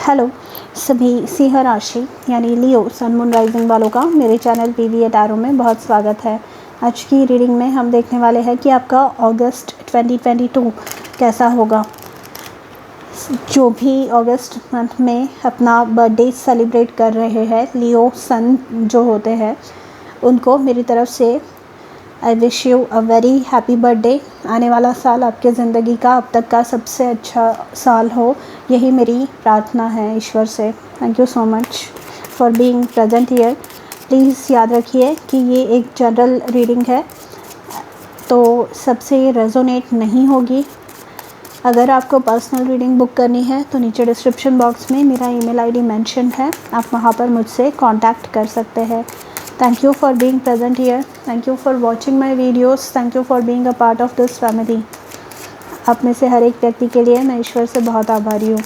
Hello सभी सिंह राशि यानी लियो सन मून राइजिंग वालों का मेरे चैनल पीवी टैरो में बहुत स्वागत है। आज की रीडिंग में हम देखने वाले हैं कि आपका अगस्त 2022 कैसा होगा। जो भी अगस्त मंथ में अपना बर्थडे सेलिब्रेट कर रहे हैं लियो सन जो होते हैं उनको मेरी तरफ से I wish you a very happy birthday. आने वाला साल आपके ज़िंदगी का अब तक का सबसे अच्छा साल हो, यही मेरी प्रार्थना है ईश्वर से। Thank you so much for being present here. Please याद रखिए कि ये एक जनरल रीडिंग है तो सबसे रेजोनेट नहीं होगी। अगर आपको पर्सनल रीडिंग बुक करनी है तो नीचे डिस्क्रिप्शन बॉक्स में मेरा ईमेल आईडी मेंशन है, आप वहाँ पर मुझसे कांटेक्ट कर सकते हैं। Thank you for being present here. Thank you for watching my videos. Thank you for being a part of this family. आप में से हर एक व्यक्ति के लिए मैं ईश्वर से बहुत आभारी हूँ।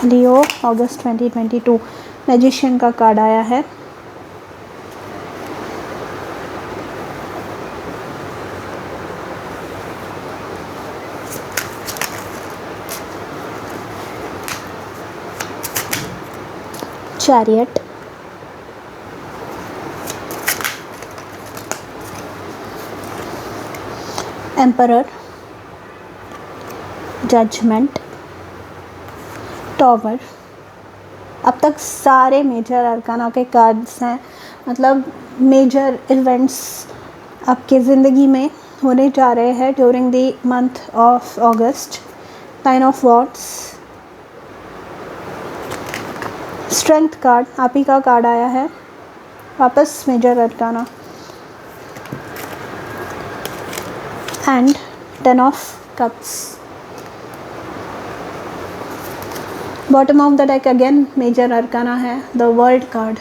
लियो अगस्त 2022 मैजिशियन का कार्ड आया है। Chariot, emperor, judgement, tower. अब तक सारे मेजर अरकाना के कार्ड्स हैं, मतलब मेजर इवेंट्स आपके ज़िंदगी में होने जा रहे हैं during the month of August. 9 of wands, strength card, आप ही का कार्ड आया है वापस major arcana, and 10 of cups. Bottom of the deck again major arcana है द वर्ल्ड कार्ड।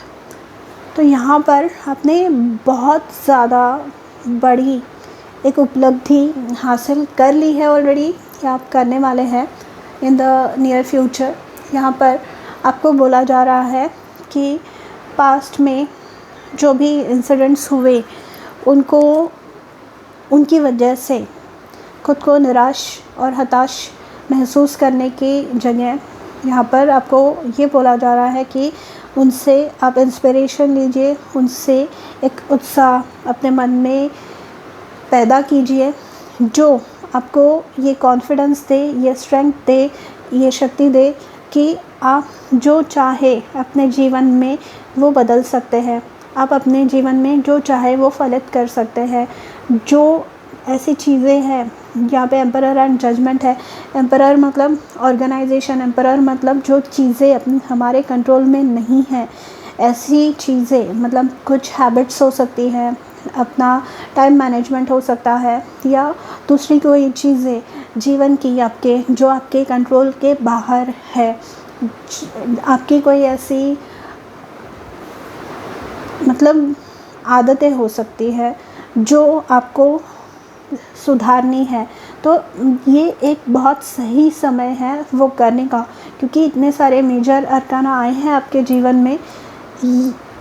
तो यहाँ पर आपने बहुत ज़्यादा बड़ी एक उपलब्धि हासिल कर ली है ऑलरेडी, या आप करने वाले हैं इन द नियर फ्यूचर। यहाँ पर आपको बोला जा रहा है कि पास्ट में जो भी इंसिडेंट्स हुए उनकी वजह से खुद को निराश और हताश महसूस करने की जगह यहाँ पर आपको ये बोला जा रहा है कि उनसे आप इंस्पिरेशन लीजिए, उनसे एक उत्साह अपने मन में पैदा कीजिए जो आपको ये कॉन्फिडेंस दे, ये स्ट्रेंथ दे, ये शक्ति दे कि आप जो चाहे अपने जीवन में वो बदल सकते हैं। आप अपने जीवन में जो चाहे वो फलित कर सकते हैं। जो ऐसी चीज़ें हैं, यहाँ पे एम्परर एंड जजमेंट है। एम्परर मतलब ऑर्गेनाइजेशन, एम्परर मतलब जो चीज़ें अपने हमारे कंट्रोल में नहीं है, ऐसी चीज़ें मतलब कुछ हैबिट्स हो सकती हैं, अपना टाइम मैनेजमेंट हो सकता है, या दूसरी कोई चीज़ें जीवन की आपके जो आपके कंट्रोल के बाहर है। आपकी कोई ऐसी मतलब आदतें हो सकती है जो आपको सुधारनी है, तो ये एक बहुत सही समय है वो करने का, क्योंकि इतने सारे मेजर अरकाना आए हैं आपके जीवन में।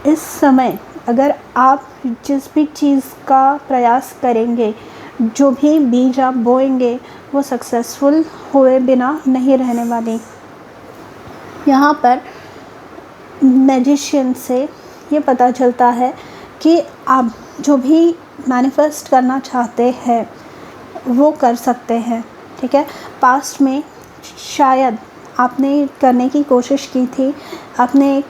इस समय अगर आप जिस भी चीज़ का प्रयास करेंगे, जो भी बीज आप बोएंगे, वो सक्सेसफुल हुए बिना नहीं रहने वाली। यहाँ पर मैजिशियन से ये पता चलता है कि आप जो भी मैनिफेस्ट करना चाहते हैं वो कर सकते हैं, ठीक है। पास्ट में शायद आपने करने की कोशिश की थी, आपने एक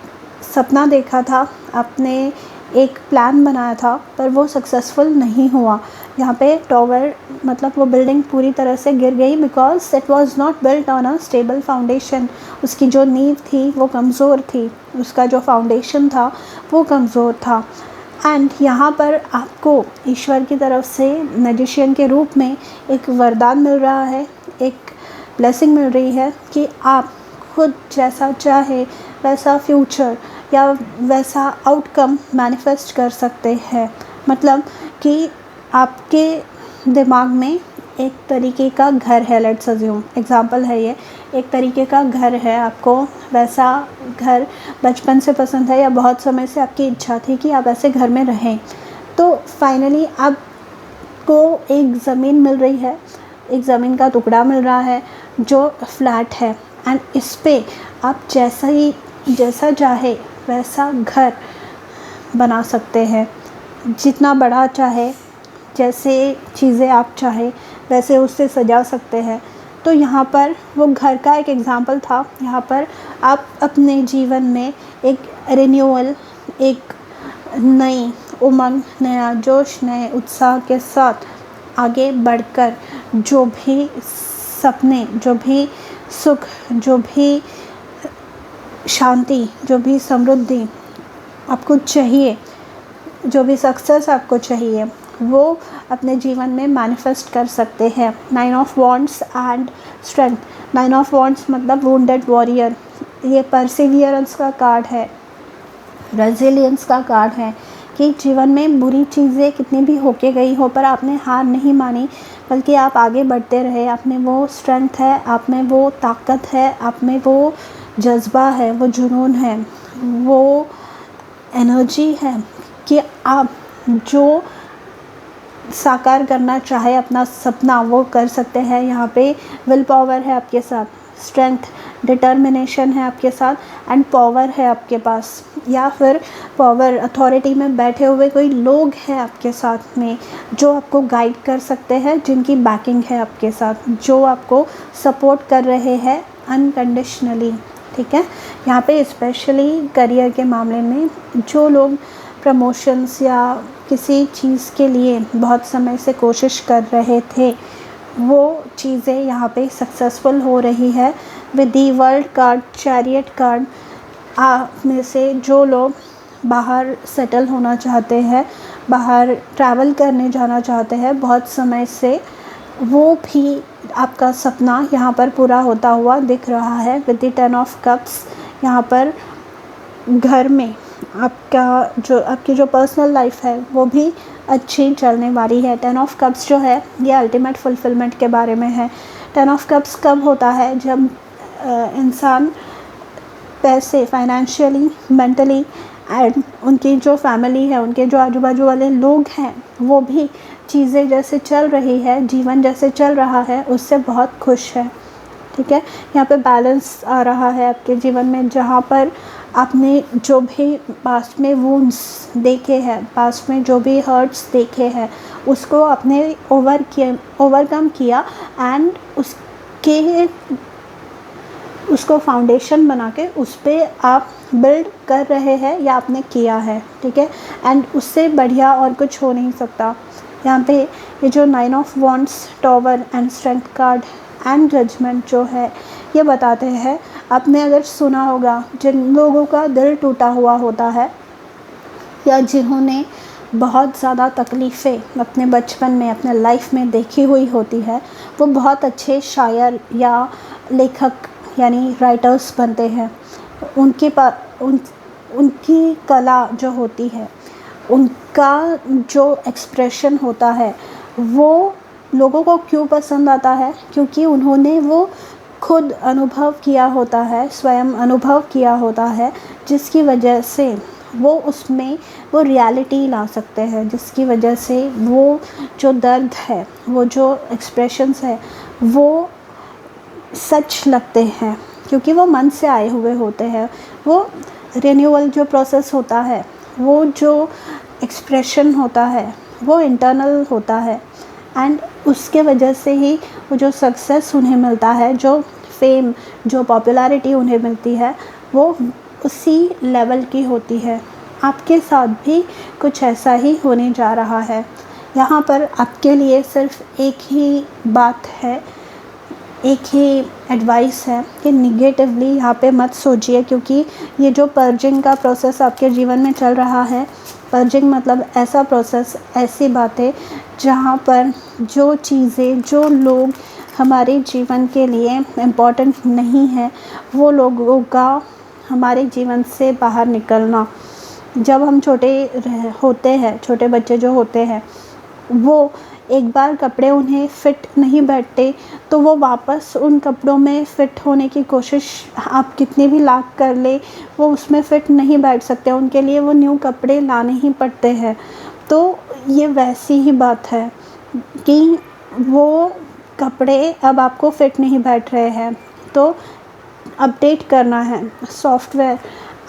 सपना देखा था, आपने एक प्लान बनाया था, पर वो सक्सेसफुल नहीं हुआ। यहाँ पे टॉवर मतलब वो बिल्डिंग पूरी तरह से गिर गई because it was not built on a stable foundation. उसकी जो नींव थी वो कमज़ोर थी, उसका जो फाउंडेशन था वो कमज़ोर था। एंड यहाँ पर आपको ईश्वर की तरफ से मैजिशियन के रूप में एक वरदान मिल रहा है, एक ब्लेसिंग मिल रही है कि आप खुद जैसा चाहे वैसा फ्यूचर या वैसा आउटकम मैनिफेस्ट कर सकते हैं। मतलब कि आपके दिमाग में एक तरीके का घर है, लेट्स अज्यूम एग्जांपल है ये, एक तरीके का घर है, आपको वैसा घर बचपन से पसंद है या बहुत समय से आपकी इच्छा थी कि आप ऐसे घर में रहें। तो फाइनली आपको एक ज़मीन मिल रही है एक ज़मीन का टुकड़ा मिल रहा है जो फ्लैट है, एंड इस पे आप जैसा चाहे वैसा घर बना सकते हैं, जितना बड़ा चाहे, जैसे चीज़ें आप चाहे वैसे उससे सजा सकते हैं। तो यहाँ पर वो घर का एक एग्ज़ाम्पल था। यहाँ पर आप अपने जीवन में एक रिन्यूअल, एक नई उमंग, नया जोश, नए उत्साह के साथ आगे बढ़कर जो भी सपने, जो भी सुख, जो भी शांति, जो भी समृद्धि आपको चाहिए, जो भी सक्सेस आपको चाहिए, वो अपने जीवन में मैनिफेस्ट कर सकते हैं। 9 of wands and strength. 9 of wands मतलब वुंडेड वॉरियर, ये परसिवियरेंस का कार्ड है, रेजिलियंस का कार्ड है कि जीवन में बुरी चीज़ें कितनी भी होके गई हो पर आपने हार नहीं मानी, बल्कि आप आगे बढ़ते रहे। आप में वो स्ट्रेंथ है, आप में वो ताकत है, आप में वो जज्बा है, वो जुनून है, वो एनर्जी है कि आप जो साकार करना चाहे अपना सपना वो कर सकते हैं। यहाँ पे विल पावर है आपके साथ, स्ट्रेंथ, डिटर्मिनेशन है आपके साथ, एंड पावर है आपके पास, या फिर पावर अथॉरिटी में बैठे हुए कोई लोग हैं आपके साथ में जो आपको गाइड कर सकते हैं, जिनकी बैकिंग है आपके साथ, जो आपको सपोर्ट कर रहे हैं अनकंडीशनली। ठीक है, यहाँ पे स्पेशली करियर के मामले में जो लोग प्रमोशंस या किसी चीज़ के लिए बहुत समय से कोशिश कर रहे थे, वो चीज़ें यहाँ पे सक्सेसफुल हो रही है। With the world card, chariot card, आप में से जो लोग बाहर सेटल होना चाहते हैं, बाहर ट्रैवल करने जाना चाहते हैं बहुत समय से, वो भी आपका सपना यहाँ पर पूरा होता हुआ दिख रहा है। विद द 10 ऑफ कप्स, यहाँ पर घर में आपकी जो पर्सनल लाइफ है वो भी अच्छी चलने वाली है। 10 ऑफ कप्स जो है ये अल्टीमेट फुलफिलमेंट के बारे में है। 10 ऑफ कप्स कब होता है? जब इंसान पैसे, फाइनेंशियली, मेंटली एंड उनकी जो फैमिली है, उनके जो आजू बाजू वाले लोग हैं, वो भी चीज़ें जैसे चल रही है, जीवन जैसे चल रहा है उससे बहुत खुश है। ठीक है, यहाँ पे बैलेंस आ रहा है आपके जीवन में, जहाँ पर आपने जो भी पास्ट में वुंड्स देखे हैं, पास्ट में जो भी हर्ट्स देखे हैं, उसको आपने ओवरकम किया एंड उसको फाउंडेशन बना के उस पर आप बिल्ड कर रहे हैं या आपने किया है। ठीक है, एंड उससे बढ़िया और कुछ हो नहीं सकता। यहाँ पे ये जो 9 of wands, tower and strength card and judgement जो है ये बताते हैं, आपने अगर सुना होगा, जिन लोगों का दिल टूटा हुआ होता है या जिन्होंने बहुत ज़्यादा तकलीफ़ें अपने बचपन में, अपने लाइफ में देखी हुई होती है, वो बहुत अच्छे शायर या लेखक यानी राइटर्स बनते हैं। उनकी कला जो होती है, उनका जो एक्सप्रेशन होता है, वो लोगों को क्यों पसंद आता है? क्योंकि उन्होंने वो खुद अनुभव किया होता है, स्वयं अनुभव किया होता है, जिसकी वजह से वो उसमें वो रियलिटी ला सकते हैं, जिसकी वजह से वो जो दर्द है, वो जो एक्सप्रेशंस है, वो सच लगते हैं क्योंकि वो मन से आए हुए होते हैं। वो रिन्यूअल जो प्रोसेस होता है, वो जो एक्सप्रेशन होता है, वो इंटरनल होता है, एंड उसके वजह से ही वो जो सक्सेस उन्हें मिलता है, जो फेम, जो पॉपुलैरिटी उन्हें मिलती है, वो उसी लेवल की होती है। आपके साथ भी कुछ ऐसा ही होने जा रहा है। यहाँ पर आपके लिए सिर्फ एक ही बात है, एक ही एडवाइस है कि निगेटिवली यहाँ पे मत सोचिए, क्योंकि ये जो पर्जिंग का प्रोसेस आपके जीवन में चल रहा है, पर्जिंग मतलब ऐसा प्रोसेस, ऐसी बातें जहाँ पर जो चीज़ें, जो लोग हमारे जीवन के लिए इम्पोर्टेंट नहीं है, वो लोगों का हमारे जीवन से बाहर निकलना। जब हम छोटे होते हैं, छोटे बच्चे जो होते हैं, वो एक बार कपड़े उन्हें फ़िट नहीं बैठते तो वो वापस उन कपड़ों में फ़िट होने की कोशिश आप कितनी भी लाख कर ले, वो उसमें फ़िट नहीं बैठ सकते, उनके लिए वो न्यू कपड़े लाने ही पड़ते हैं। तो ये वैसी ही बात है कि वो कपड़े अब आपको फिट नहीं बैठ रहे हैं तो अपडेट करना है सॉफ्टवेयर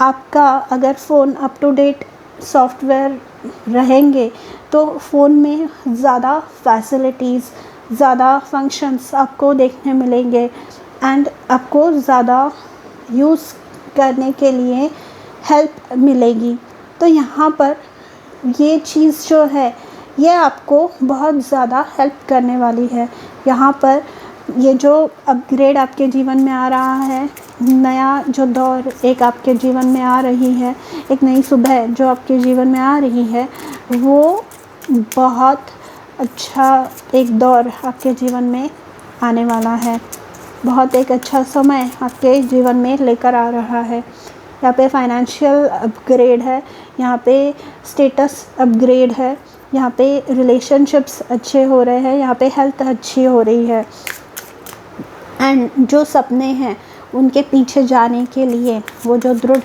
आपका। अगर phone up to date software रहेंगे तो फ़ोन में ज़्यादा फैसिलिटीज़, ज़्यादा फंक्शंस आपको देखने मिलेंगे एंड आपको ज़्यादा यूज़ करने के लिए हेल्प मिलेगी। तो यहाँ पर ये चीज़ जो है ये आपको बहुत ज़्यादा हेल्प करने वाली है। यहाँ पर ये जो अपग्रेड आपके जीवन में आ रहा है, नया जो दौर एक आपके जीवन में आ रही है, एक नई सुबह जो आपके जीवन में आ रही है, वो बहुत अच्छा एक दौर आपके जीवन में आने वाला है। बहुत एक अच्छा समय आपके जीवन में लेकर आ रहा है। यहाँ पे फाइनेंशियल अपग्रेड है, यहाँ पे स्टेटस अपग्रेड है, यहाँ पे रिलेशनशिप्स अच्छे हो रहे हैं, यहाँ पे हेल्थ अच्छी हो रही है एंड जो सपने हैं उनके पीछे जाने के लिए वो जो दृढ़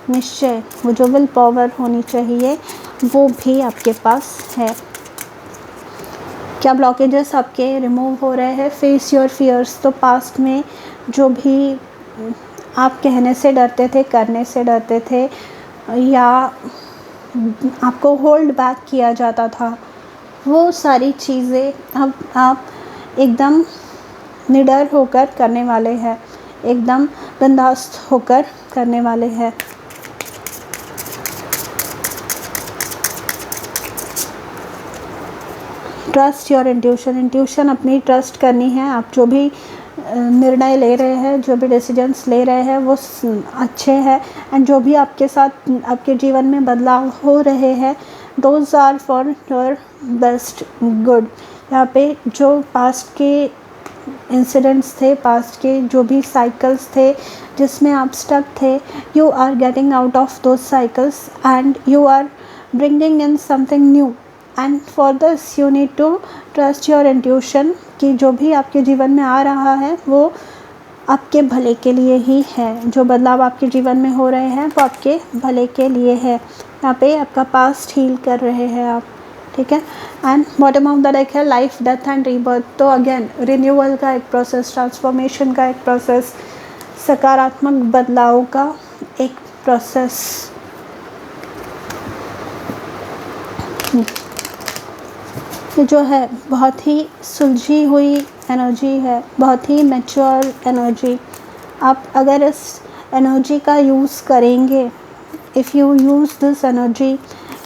निश्चय, वो जो विल पावर होनी चाहिए वो भी आपके पास है। क्या ब्लॉकेजेस आपके रिमूव हो रहे हैं? Face your fears. तो पास्ट में जो भी आप कहने से डरते थे, करने से डरते थे या आपको होल्ड बैक किया जाता था, वो सारी चीज़ें अब आप एकदम निडर होकर करने वाले हैं, एकदम बिंदास होकर करने वाले हैं। ट्रस्ट योर इंट्यूशन अपनी ट्रस्ट करनी है। आप जो भी निर्णय ले रहे हैं, जो भी डिसीजंस ले रहे हैं वो अच्छे हैं एंड जो भी आपके साथ आपके जीवन में बदलाव हो रहे हैं those are for your best good. यहाँ पे जो पास्ट के इंसिडेंट्स थे, पास्ट के जो भी साइकिल्स थे जिसमें आप स्टक थे, you are getting out of those cycles and you are bringing in something new and for this you need to trust your intuition कि जो भी आपके जीवन में आ रहा है वो आपके भले के लिए ही है। जो बदलाव आपके जीवन में हो रहे हैं वो आपके भले के लिए है। यहाँ पे आपका पास्ट हील कर रहे हैं आप, ठीक है। And bottom of the deck है लाइफ, डेथ एंड रीबर्थ। तो अगेन रिन्यूअल का एक प्रोसेस, ट्रांसफॉर्मेशन का एक प्रोसेस, सकारात्मक बदलाव का एक प्रोसेस। ये जो है बहुत ही सुलझी हुई एनर्जी है, बहुत ही मैच्योर एनर्जी। आप अगर इस एनर्जी का यूज़ करेंगे, if you use this energy,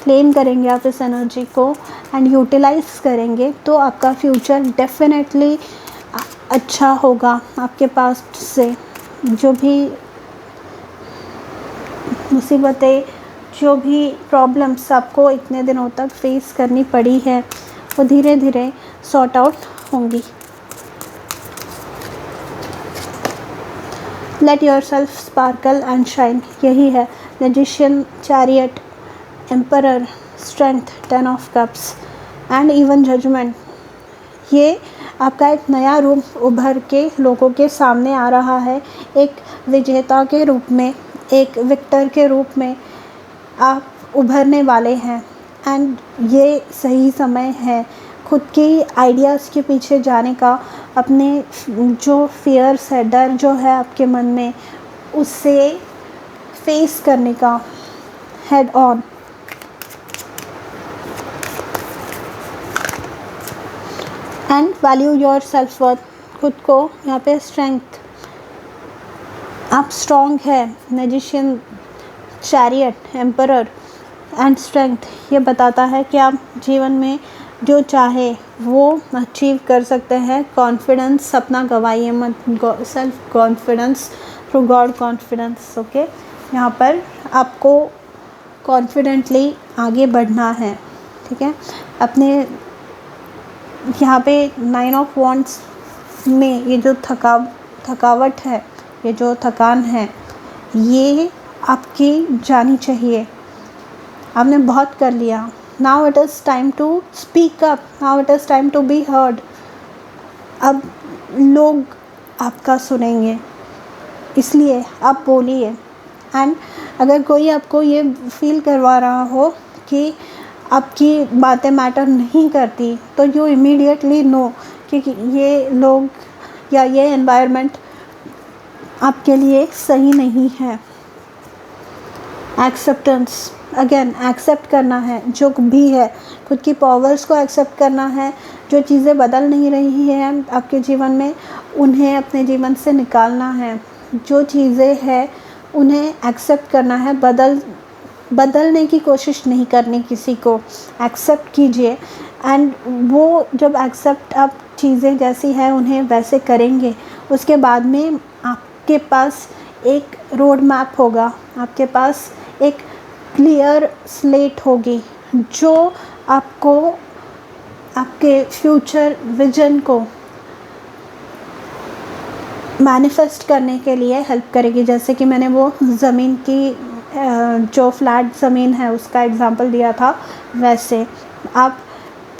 claim करेंगे आप इस एनर्जी को एंड यूटिलाइज़ करेंगे तो आपका फ्यूचर डेफिनेटली अच्छा होगा। आपके पास्ट से जो भी मुसीबतें, जो भी प्रॉब्लम्स आपको इतने दिनों तक फेस करनी पड़ी है वो धीरे धीरे सॉर्ट आउट होंगी। Let yourself sparkle and shine, यही है magician, chariot, emperor, strength, 10 of cups and even judgement. ये आपका एक नया रूप उभर के लोगों के सामने आ रहा है। एक विजेता के रूप में, एक विक्टर के रूप में आप उभरने वाले हैं एंड ये सही समय है खुद की आइडियाज़ के पीछे जाने का। अपने जो फियर्स है, डर जो है आपके मन में, उससे फेस करने का head on. And value your self worth, खुद को यहाँ पे स्ट्रेंथ, आप स्ट्रॉन्ग है। Magician, chariot, emperor and strength ये बताता है कि आप जीवन में जो चाहे वो अचीव कर सकते हैं। कॉन्फिडेंस अपना गवाइए मत, self confidence through God confidence. Okay, यहाँ पर आपको कॉन्फिडेंटली आगे बढ़ना है, ठीक है। अपने यहाँ पे 9 ऑफ वॉन्ड्स में ये जो थकावट है, ये जो थकान है, ये आपकी जानी चाहिए। आपने बहुत कर लिया। Now it is time to speak up, now it is time to be heard. अब लोग आपका सुनेंगे, इसलिए आप बोलिए। एंड अगर कोई आपको ये फील करवा रहा हो कि आपकी बातें मैटर नहीं करती तो यू इमीडिएटली नो कि ये लोग या ये एनवायरनमेंट आपके लिए सही नहीं है। एक्सेप्टेंस, अगेन एक्सेप्ट करना है जो भी है, खुद की पावर्स को एक्सेप्ट करना है। जो चीज़ें बदल नहीं रही हैं आपके जीवन में, उन्हें अपने जीवन से निकालना है। जो चीज़ें हैं उन्हें एक्सेप्ट करना है, बदलने की कोशिश नहीं करनी किसी को, एक्सेप्ट कीजिए। एंड वो जब एक्सेप्ट आप चीज़ें जैसी हैं उन्हें वैसे करेंगे, उसके बाद में आपके पास एक रोड मैप होगा, आपके पास एक क्लियर स्लेट होगी जो आपको आपके फ्यूचर विजन को मैनिफेस्ट करने के लिए हेल्प करेगी। जैसे कि मैंने वो ज़मीन की जो फ्लैट ज़मीन है उसका एग्ज़ाम्पल दिया था, वैसे आप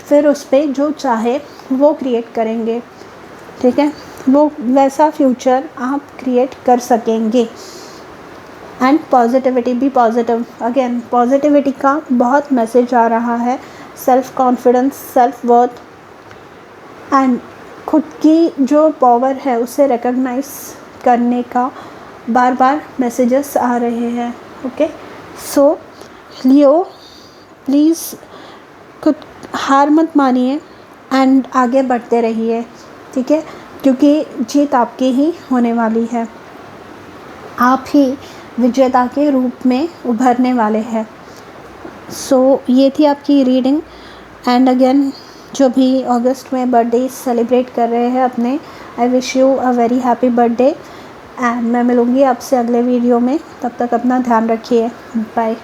फिर उस पर जो चाहे वो क्रिएट करेंगे, ठीक है। वो वैसा फ्यूचर आप क्रिएट कर सकेंगे। एंड पॉजिटिविटी भी पॉजिटिव, अगेन पॉजिटिविटी का बहुत मैसेज आ रहा है। Self confidence, self worth and खुद की जो पावर है उसे रिकॉग्नाइज करने का बार बार मैसेजेस आ रहे हैं। ओके, सो लियो प्लीज़ खुद हार मत मानिए एंड आगे बढ़ते रहिए, ठीक है, क्योंकि जीत आपकी ही होने वाली है। आप ही विजेता के रूप में उभरने वाले हैं। सो ये थी आपकी रीडिंग। एंड अगेन जो भी अगस्त में बर्थडे सेलिब्रेट कर रहे हैं अपने, I wish you a very happy birthday. And मैं मिलूँगी आपसे अगले वीडियो में, तब तक अपना ध्यान रखिए। बाय।